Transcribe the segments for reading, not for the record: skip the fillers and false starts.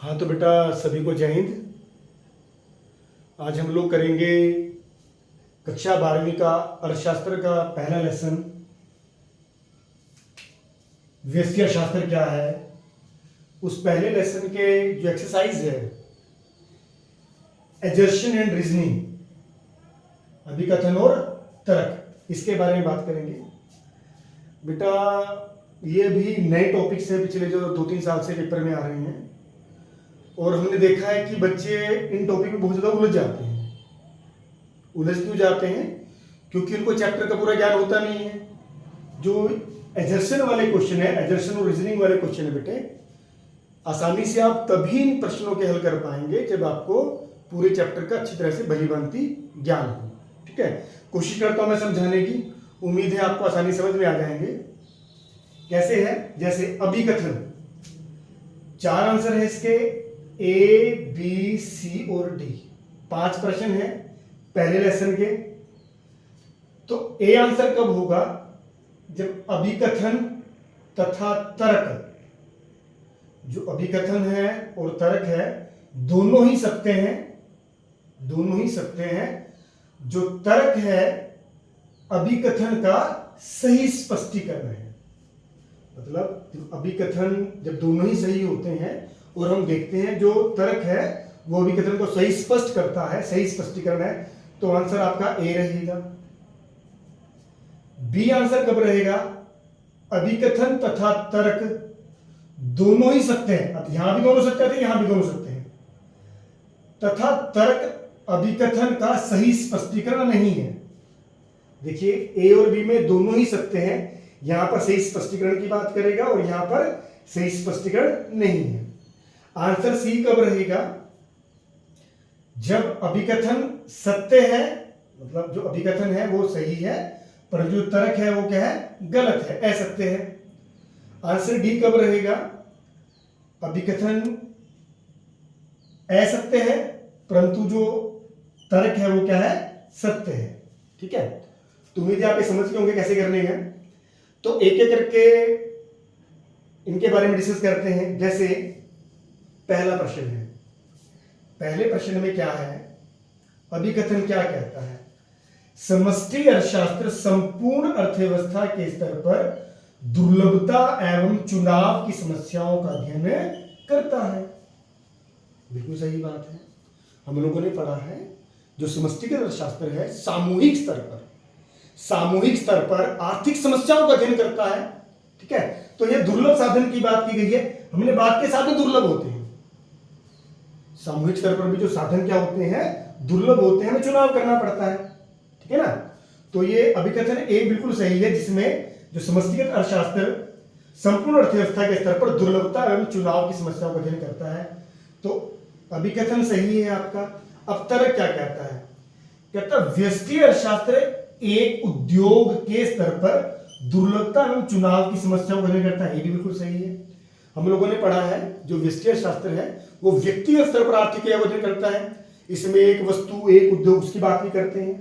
हाँ तो बेटा सभी को जय हिंद। आज हम लोग करेंगे कक्षा 12वीं का अर्थशास्त्र का पहला लेसन। व्यष्टि अर्थशास्त्र क्या है, उस पहले लेसन के जो एक्सरसाइज है एजर्शन एंड रीजनिंग, अभिकथन और तर्क, इसके बारे में बात करेंगे। बेटा ये भी नए टॉपिक्स हैं, पिछले जो 2-3 साल से पेपर में आ रहे हैं और हमने देखा है कि बच्चे इन टॉपिक में बहुत ज़्यादा उलझ जाते हैं। उलझ क्यों जाते हैं? क्योंकि उनको चैप्टर का पूरा ज्ञान होता नहीं है। जो एजर्शन वाले क्वेश्चन है, एजर्शन और रीजनिंग वाले क्वेश्चन है बेटे, आसानी से आप तभी इन प्रश्नों के हल कर पाएंगे जब आपको पूरे चैप्टर का अच्छी तरह से भलीभांति ज्ञान हो। ठीक है, कोशिश करता हूं मैं समझाने की, उम्मीद है आपको आसानी समझ में आ जाएंगे। कैसे है? जैसे अभिकथन, 4 आंसर है इसके, ए बी सी और डी, 5 प्रश्न है पहले लेसन के। तो ए आंसर कब होगा? जब अभिकथन तथा तर्क, जो अभिकथन है और तर्क है दोनों ही सत्य हैं, दोनों ही सत्य हैं। जो तर्क है अभिकथन का सही स्पष्टीकरण है। मतलब अभिकथन जब दोनों ही सही होते हैं और हम देखते हैं जो तर्क है वो अभिकथन को सही स्पष्ट करता है, सही स्पष्टीकरण है, तो आंसर आपका ए रहेगा। बी आंसर कब रहेगा? अभिकथन तथा तर्क दोनों ही सत्य हैं। अब यहां भी दोनों सत्य थे, यहां भी दोनों सत्य हैं, तथा तर्क अभिकथन का सही स्पष्टीकरण नहीं है। देखिए ए और बी में दोनों ही सत्य हैं, यहां पर सही स्पष्टीकरण की बात करेगा और यहां पर सही स्पष्टीकरण नहीं है। आंसर सी कब रहेगा? जब अभिकथन सत्य है, मतलब जो अभिकथन है वो सही है पर जो तर्क है वो क्या है? गलत है, असत्य है। आंसर डी कब रहेगा? अभिकथन असत्य है परंतु जो तर्क है वो क्या है? सत्य है। ठीक है, तो उम्मीद है आप ये समझ गए होंगे कैसे करने हैं। तो एक एक करके इनके बारे में डिस्कस करते हैं। जैसे पहला प्रश्न है, पहले प्रश्न में क्या है? अभिकथन क्या कहता है? समष्टि अर्थशास्त्र संपूर्ण अर्थव्यवस्था के स्तर पर दुर्लभता एवं चुनाव की समस्याओं का अध्ययन करता है। बिल्कुल सही बात है, हम लोगों ने पढ़ा है जो समष्टि अर्थशास्त्र है सामूहिक स्तर पर आर्थिक समस्याओं का अध्ययन करता है। ठीक है, तो यह दुर्लभ साधन की बात की गई है। हमने बात के साधन दुर्लभ होते हैं, सामूहिक स्तर पर भी जो साधन क्या होते हैं? दुर्लभ होते हैं, हमें चुनाव करना पड़ता है। ठीक है ना, तो ये अभिकथन ए बिल्कुल सही है, जिसमें जो समष्टिगत अर्थशास्त्र संपूर्ण अर्थव्यवस्था के स्तर पर दुर्लभता एवं चुनाव की समस्याओं का अध्ययन करता है। तो अभिकथन सही है आपका। अब तर्क क्या कहता है? कहता है व्यष्टि अर्थशास्त्र एक उद्योग के स्तर पर दुर्लभता एवं चुनाव की समस्याओं का अध्ययन करता है। ये भी बिल्कुल सही है। हम लोगों ने पढ़ा है जो व्यष्टि अर्थशास्त्र है वो व्यक्तिगत स्तर पर आर्थिक क्रिया का अध्ययन करता है। इसमें एक वस्तु, एक उद्योग, उसकी बात भी करते हैं।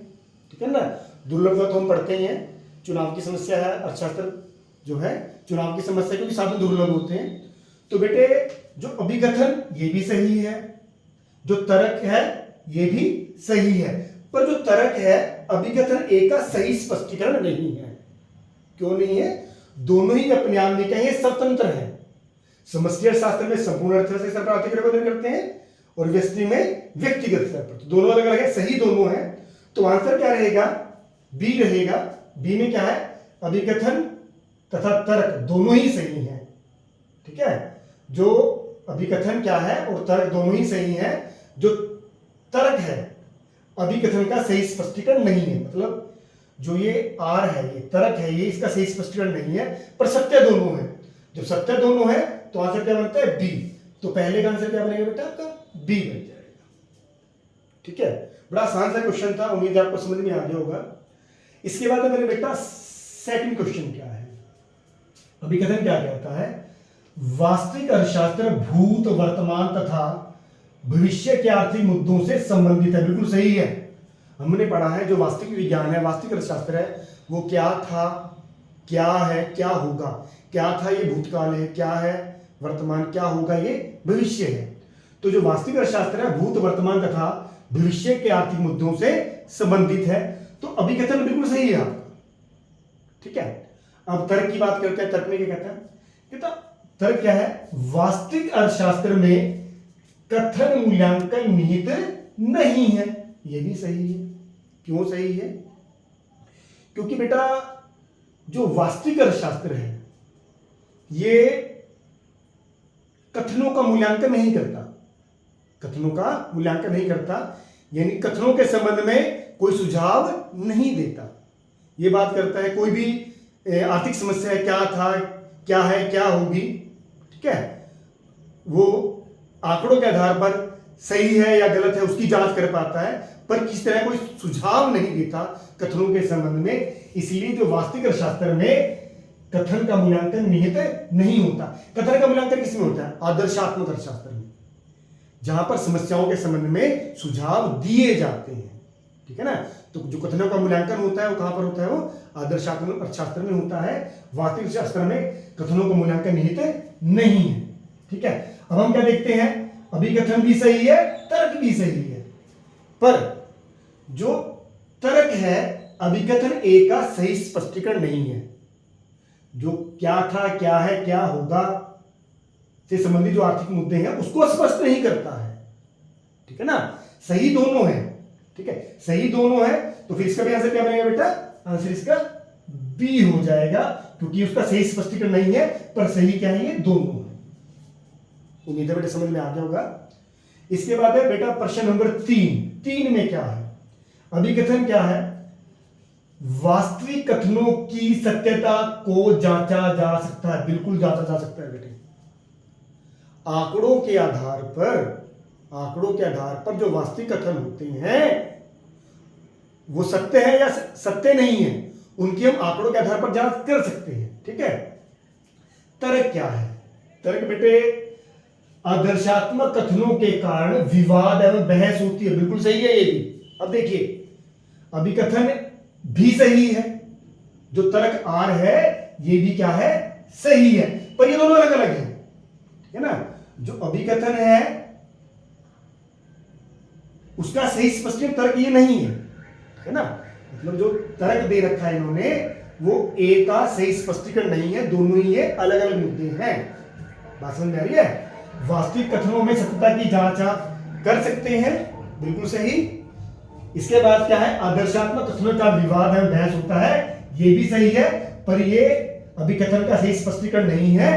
ठीक है ना, दुर्लभता तो हम पढ़ते ही हैं, चुनाव की समस्या है अर्थशास्त्र जो है चुनाव की समस्या, क्योंकि साधन दुर्लभ होते हैं। तो बेटे जो अभिकथन ये भी सही है, जो तर्क है ये भी सही है, पर जो तर्क है अभिकथन ए का सही स्पष्टीकरण नहीं है। क्यों नहीं है? दोनों ही अपने आप में कहें स्वतंत्र है। समष्टि अर्थशास्त्र में संपूर्ण अर्थव्यवस्था स्तर पर आर्थिक क्रिया का अध्ययन करते हैं और व्यष्टि में व्यक्तिगत स्तर पर, तो दोनों अलग अलग है, सही दोनों है। तो आंसर क्या रहेगा? बी रहेगा। बी में क्या है? अभिकथन तथा तर्क दोनों ही सही हैं। ठीक है, जो अभिकथन क्या है और तर्क दोनों ही सही हैं। जो तर्क है अभिकथन का सही स्पष्टीकरण नहीं है, मतलब जो ये आर है, ये तर्क है, ये इसका सही स्पष्टीकरण नहीं है, पर सत्य दोनों है। जब सत्य दोनों है तो आंसर क्या बनता है? बी। तो पहले का आंसर क्या बनेगा बेटा? आपका बी बन जाएगा। ठीक है, बड़ा आसान सा क्वेश्चन था, उम्मीद है आपको समझ में आ गया होगा। इसके बाद मेरे बेटा सेकंड क्वेश्चन क्या है? अभिकथन क्या कहता है? वास्तविक अर्थशास्त्र भूत, वर्तमान तथा भविष्य के आर्थिक मुद्दों से संबंधित है। बिल्कुल सही है, हमने पढ़ा है जो वास्तविक विज्ञान है, वास्तविक अर्थशास्त्र है, वो क्या था, क्या है, क्या होगा। क्या था ये भूतकाल है, क्या है वर्तमान, क्या होगा ये भविष्य है। तो जो वास्तविक अर्थशास्त्र है भूत वर्तमान तथा भविष्य के आर्थिक मुद्दों से संबंधित है। तो अभिकथन बिल्कुल सही है आपका, ठीक है। अब तर्क की बात करते हैं। तर्क में क्या कहता है? कहता तर्क क्या है? वास्तविक अर्थशास्त्र में कथन मूल्यांकन निहित नहीं है। यह भी सही है। क्यों सही है? क्योंकि बेटा जो वास्तविक अर्थशास्त्र है ये कथनों का मूल्यांकन नहीं करता। कथनों का मूल्यांकन नहीं करता, यानी कथनों के संबंध में कोई सुझाव नहीं देता। ये बात करता है कोई भी आर्थिक समस्या क्या था, क्या है, क्या होगी, ठीक है, वो आंकड़ों के आधार पर सही है या गलत है उसकी जांच कर पाता है, पर किस तरह कोई सुझाव नहीं देता कथनों के संबंध में। इसलिए जो वास्तविक अर्थशास्त्र में कथन का मूल्यांकन निहित नहीं होता। कथन का मूल्यांकन किसमें होता है? आदर्शात्मक अर्थशास्त्र में, जहां पर समस्याओं के संबंध में सुझाव दिए जाते हैं, ठीक है ना। तो जो कथनों का मूल्यांकन होता है वो कहां पर होता है? वो आदर्शात्मक अर्थशास्त्र में होता है। वास्तविक शास्त्र में कथनों का मूल्यांकन निहित नहीं है, ठीक है। अब हम क्या देखते हैं? अभिकथन भी सही है, तर्क भी सही है, पर जो तर्क है अभिकथन ए का सही स्पष्टीकरण नहीं है। जो क्या था, क्या है, क्या होगा से संबंधित जो आर्थिक मुद्दे हैं उसको स्पष्ट नहीं करता है, ठीक है ना। सही दोनों है, ठीक है, सही दोनों है। तो फिर इसका भी आंसर क्या बनेगा बेटा? आंसर इसका बी हो जाएगा, क्योंकि उसका सही स्पष्टीकरण नहीं है, पर सही क्या है? ये दोनों है। उम्मीद है बेटा समझ में आ गया होगा। इसके बाद है बेटा प्रश्न नंबर 3 में क्या है? अभिकथन क्या है? वास्तविक कथनों की सत्यता को जांचा जा सकता है। बिल्कुल जांचा जा सकता है बेटे। आंकड़ों के आधार पर जो वास्तविक कथन होते हैं वो सत्य है या सत्य नहीं है, उनकी हम आंकड़ों के आधार पर जांच कर सकते हैं, ठीक है। तर्क क्या है? तर्क बेटे आदर्शात्मक कथनों के कारण विवाद एवं बहस होती है। बिल्कुल सही है ये भी। अब देखिए अभिकथन भी सही है, जो तर्क आर है ये भी क्या है? सही है, पर ये दोनों अलग अलग है, ठीक है ना। जो अभिकथन है उसका सही स्पष्टीकरण तर्क ये नहीं है, ठीक है ना। मतलब जो तर्क दे रखा है इन्होंने वो ए का सही स्पष्टीकरण नहीं है, दोनों ही ये अलग अलग मुद्दे हैं। बात समझ में आ रही है? वास्तविक कथनों में सत्यता की जांच आप कर सकते हैं, बिल्कुल सही। इसके बाद क्या है? आदर्शात्मक कथनों का विवाद है, बहस होता है, ये भी सही है, पर ये अभिकथन का सही स्पष्टीकरण नहीं है,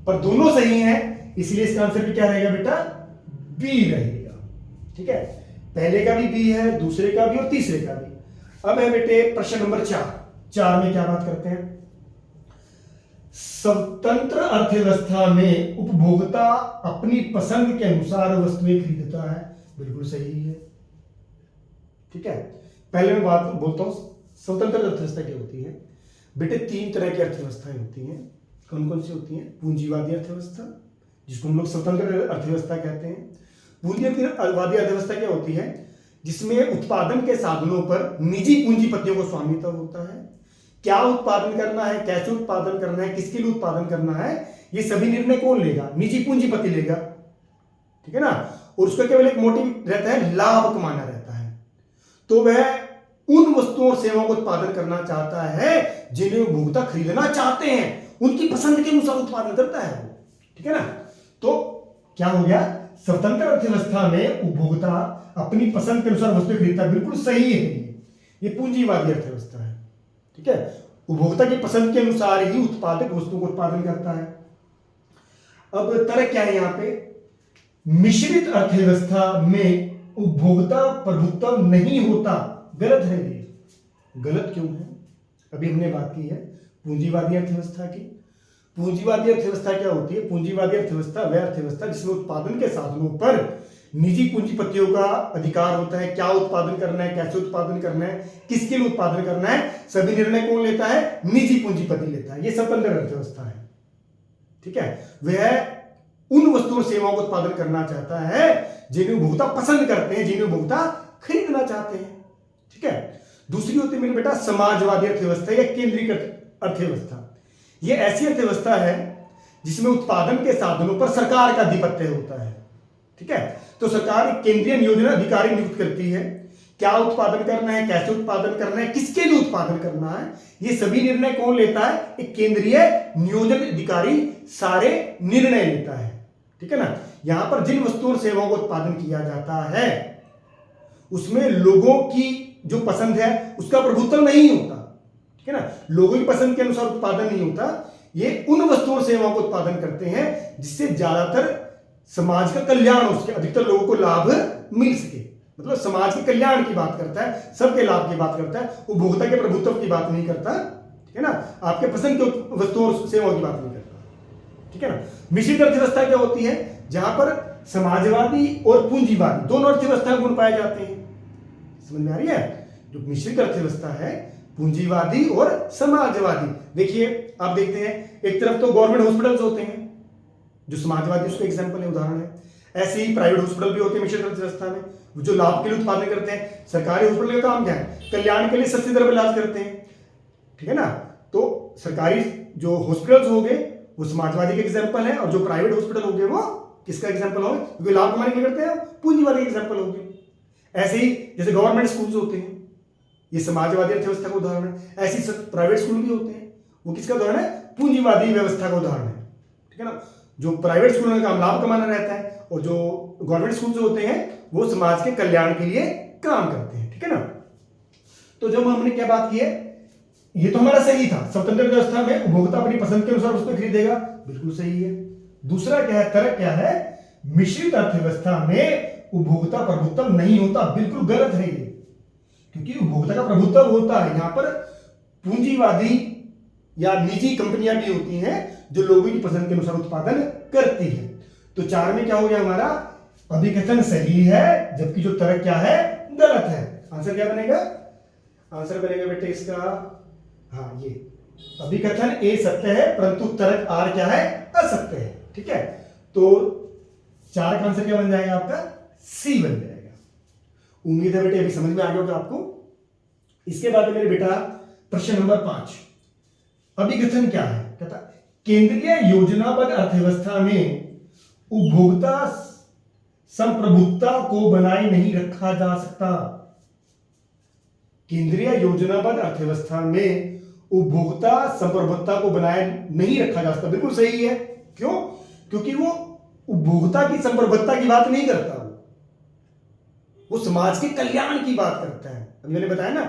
पर दोनों सही हैं, इसलिए इसका आंसर भी क्या रहेगा बेटा? बी रहेगा, ठीक है। पहले का भी बी है, दूसरे का भी और तीसरे का भी। अब है बेटे प्रश्न नंबर 4 में क्या बात करते हैं? स्वतंत्र अर्थव्यवस्था में उपभोक्ता अपनी पसंद के अनुसार वस्तुएं खरीदता है। बिल्कुल सही है, ठीक है। पहले मैं बात बोलता हूं स्वतंत्र अर्थव्यवस्था क्या होती है। बेटे 3 तरह की अर्थव्यवस्थाएं होती हैं। कौन कौन सी होती हैं? पूंजीवादी अर्थव्यवस्था, जिसको हम लोग स्वतंत्र अर्थव्यवस्था कहते हैं। पूंजीवादी अर्थव्यवस्था क्या होती है? जिसमें उत्पादन के साधनों पर निजी पूंजीपतियों को स्वामित्व होता है। क्या उत्पादन करना है, कैसे उत्पादन करना है, किसके लिए उत्पादन करना है, ये सभी निर्णय कौन लेगा? निजी पूंजीपति लेगा, ठीक है ना। और उसका केवल एक मोटिव रहता है, लाभ कमाना रहता है। तो वह उन वस्तुओं और सेवाओं को उत्पादन करना चाहता है जिन्हें उपभोक्ता खरीदना चाहते हैं, उनकी पसंद के अनुसार उत्पादन करता है वो, ठीक है ना। तो क्या हो गया? स्वतंत्र अर्थव्यवस्था में उपभोक्ता अपनी पसंद के अनुसार वस्तुएं खरीदता है। बिल्कुल सही है ये पूंजीवादी अर्थव्यवस्था है, ठीक है। उपभोक्ता की पसंद के अनुसार ही उत्पादक वस्तु को उत्पादन करता है। अब तर्क क्या है यहां पे? मिश्रित अर्थव्यवस्था में उपभोक्ता प्रभुत्व नहीं होता। गलत है ये। गलत क्यों है? अभी हमने बात की है पूंजीवादी अर्थव्यवस्था की। पूंजीवादी अर्थव्यवस्था क्या होती है? पूंजीवादी अर्थव्यवस्था वह अर्थव्यवस्था जिसमें उत्पादन के साधनों पर निजी पूंजीपतियों का अधिकार होता है। क्या उत्पादन करना है, कैसे उत्पादन करना है, किसके लिए उत्पादन करना है, सभी निर्णय कौन लेता है? निजी पूंजीपति लेता है। यह स्वतंत्र अर्थव्यवस्था है, ठीक है। वह उन वस्तुओं और सेवाओं को उत्पादन करना चाहता है जिन्हें उपभोक्ता पसंद करते हैं, जिन्हें उपभोक्ता खरीदना चाहते हैं, ठीक है। दूसरी होती है मेरे बेटा समाजवादी अर्थव्यवस्था या केंद्रीकृत अर्थव्यवस्था। यह ऐसी अर्थव्यवस्था है जिसमें उत्पादन के साधनों पर सरकार का आधिपत्य होता है, ठीक है। तो सरकार एक केंद्रीय नियोजन अधिकारी नियुक्त करती है, क्या उत्पादन करना है, कैसे उत्पादन करना है, किसके लिए उत्पादन करना है, ये सभी निर्णय कौन लेता है? एक केंद्रीय नियोजन अधिकारी सारे निर्णय लेता है, ठीक है ना। यहां पर जिन वस्तुओं और सेवाओं का उत्पादन किया जाता है उसमें लोगों की जो पसंद है उसका प्रभुत्व नहीं होता, ठीक है ना। लोगों की पसंद के अनुसार उत्पादन नहीं होता, ये उन वस्तुओं और सेवाओं को उत्पादन करते हैं जिससे ज्यादातर समाज का कल्याण हो सके, अधिकतर लोगों को लाभ मिल सके। मतलब समाज के कल्याण की बात करता है, सबके लाभ की बात करता है, उपभोक्ता के प्रभुत्व की बात नहीं करता, ठीक है ना। आपके पसंद की वस्तुओं और सेवाओं की बात नहीं करता, ठीक है ना। मिश्रित अर्थव्यवस्था क्या होती है? जहां पर समाजवादी और पूंजीवादी दोनों अर्थव्यवस्था गुण पाए जाते हैं। समझ में आ रही है? जो मिश्रित अर्थव्यवस्था है, पूंजीवादी और समाजवादी। देखिए, आप देखते हैं एक तरफ तो गवर्नमेंट हॉस्पिटल्स होते हैं जो समाजवादी उसका एग्जांपल है, उदाहरण है। ऐसे ही प्राइवेट हॉस्पिटल भी होते हैं मिश्रित अर्थव्यवस्था में, जो लाभ के लिए उत्पादन करते हैं। सरकारी हॉस्पिटल का काम क्या है? कल्याण के लिए सस्ती दर पर इलाज करते हैं, ठीक है ना। तो सरकारी जो हॉस्पिटल्स हो गए वो समाजवादी के एग्जाम्पल है, और जो प्राइवेट हॉस्पिटल हो गए वो किसका एग्जाम्पल हो गए? क्योंकि लाभ कमाने के लिए करते हैं, पूंजीवादी के एग्जाम्पल हो गए। ऐसे ही जैसे गवर्नमेंट स्कूल्स होते हैं, ये समाजवादी अर्थव्यवस्था का उदाहरण है। ऐसे ही प्राइवेट स्कूल भी होते हैं, वो किसका उदाहरण है? पूंजीवादी व्यवस्था का उदाहरण है, ठीक है ना। जो प्राइवेट स्कूलों का काम लाभ कमाना रहता है, और जो गवर्नमेंट स्कूल होते हैं वो समाज के कल्याण के लिए काम करते हैं, ठीक है ना। तो जब हमने क्या बात की है, ये तो हमारा सही था, स्वतंत्र व्यवस्था में उपभोक्ता अपनी पसंद के अनुसार उसको खरीदेगा, बिल्कुल सही है। दूसरा क्या है, तर्क क्या है? मिश्रित अर्थव्यवस्था में उपभोक्ता प्रभुत्व नहीं होता, बिल्कुल गलत है ये, क्योंकि उपभोक्ता का प्रभुत्व होता है। यहां पर पूंजीवादी या निजी कंपनियां भी होती हैं जो लोगों की पसंद के अनुसार उत्पादन करती है। तो 4 में क्या हो गया हमारा? अभिकथन सही है, जबकि जो तर्क क्या है? गलत है। आंसर क्या बनेगा? आंसर बनेगा बेटे इसका, हाँ, ये अभिकथन ए सत्य है परंतु तर्क आर क्या है? असत्य है, ठीक है। तो 4 का आंसर क्या बन जाएगा आपका? सी बन जाएगा। उम्मीद है बेटे अभी समझ में आ गया होगा आपको। इसके बाद मेरे बेटा प्रश्न नंबर 5, अभिकथन क्या है? कहता केंद्रीय योजनाबद्ध अर्थव्यवस्था में उपभोक्ता संप्रभुता को बनाए नहीं रखा जा सकता। केंद्रीय योजनाबद्ध अर्थव्यवस्था में उपभोक्ता संप्रभुता को बनाए नहीं रखा जा सकता, बिल्कुल सही है। क्यों? क्योंकि वो उपभोक्ता की संप्रभुता की बात नहीं करता, वो समाज के कल्याण की बात करता है। अभी मैंने बताया ना,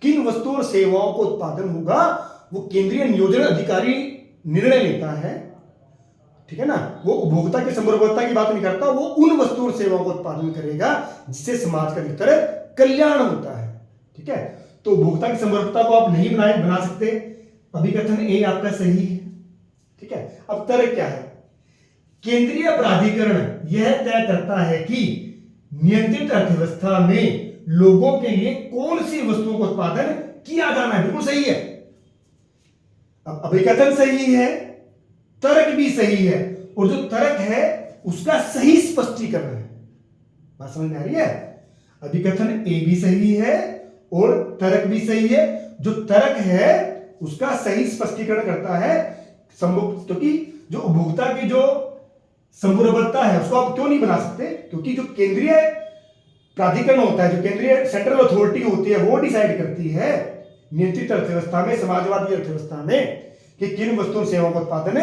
किन वस्तुओं और सेवाओं को उत्पादन होगा वो केंद्रीय नियोजन अधिकारी निर्णय लेता है, ठीक है ना। वो उपभोक्ता की संप्रभुता की बात नहीं करता, वो उन वस्तुओं और सेवाओं को उत्पादन करेगा जिससे समाज का अधिकतर कल्याण होता है, ठीक है। तो उपभोक्ता की संप्रभुता को आप नहीं बना सकते, अभिकथन ए आपका सही है, ठीक है। अब तर्क क्या है? केंद्रीय प्राधिकरण यह तय करता है कि नियंत्रित अर्थव्यवस्था में लोगों के लिए कौन सी वस्तुओं का उत्पादन किया जाना है, बिल्कुल सही है। अब अभिकथन सही है, तर्क भी सही है, और जो तर्क है उसका सही स्पष्टीकरण है। बात समझ में आ रही है? अभिकथन ए भी सही है और तर्क भी सही है। जो तर्क है उसका सही स्पष्टीकरण करता है, क्योंकि जो उपभोक्ता की जो संप्रभुता है उसको आप क्यों नहीं बना सकते? क्योंकि जो केंद्रीय प्राधिकरण होता है, जो केंद्रीय सेंट्रल अथॉरिटी होती है, वो डिसाइड करती है नियंत्रित अर्थव्यवस्था में, समाजवादी अर्थव्यवस्था में, कि किन वस्तुओं सेवाओं का उत्पादन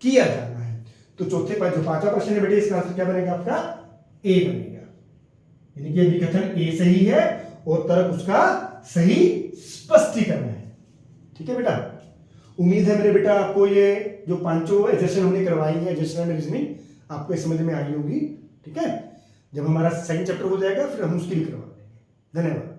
किया जाना है। तो चौथे पर जो 5वां प्रश्न है बेटे, इसका आंसर क्या बनेगा आपका? ए बनेगा। यानी कि अभिकथन ए सही है और तर्क उसका सही स्पष्टीकरण है, ठीक है बेटा। उम्मीद है मेरे बेटा आपको ये जो 5 एजेशन हमने करवाई है, एजेशन एंड रीजनिंग, आपको समझ में आई होगी, ठीक है। जब हमारा सेकंड चैप्टर हो जाएगा फिर हम उसकी भी करवा देंगे। धन्यवाद।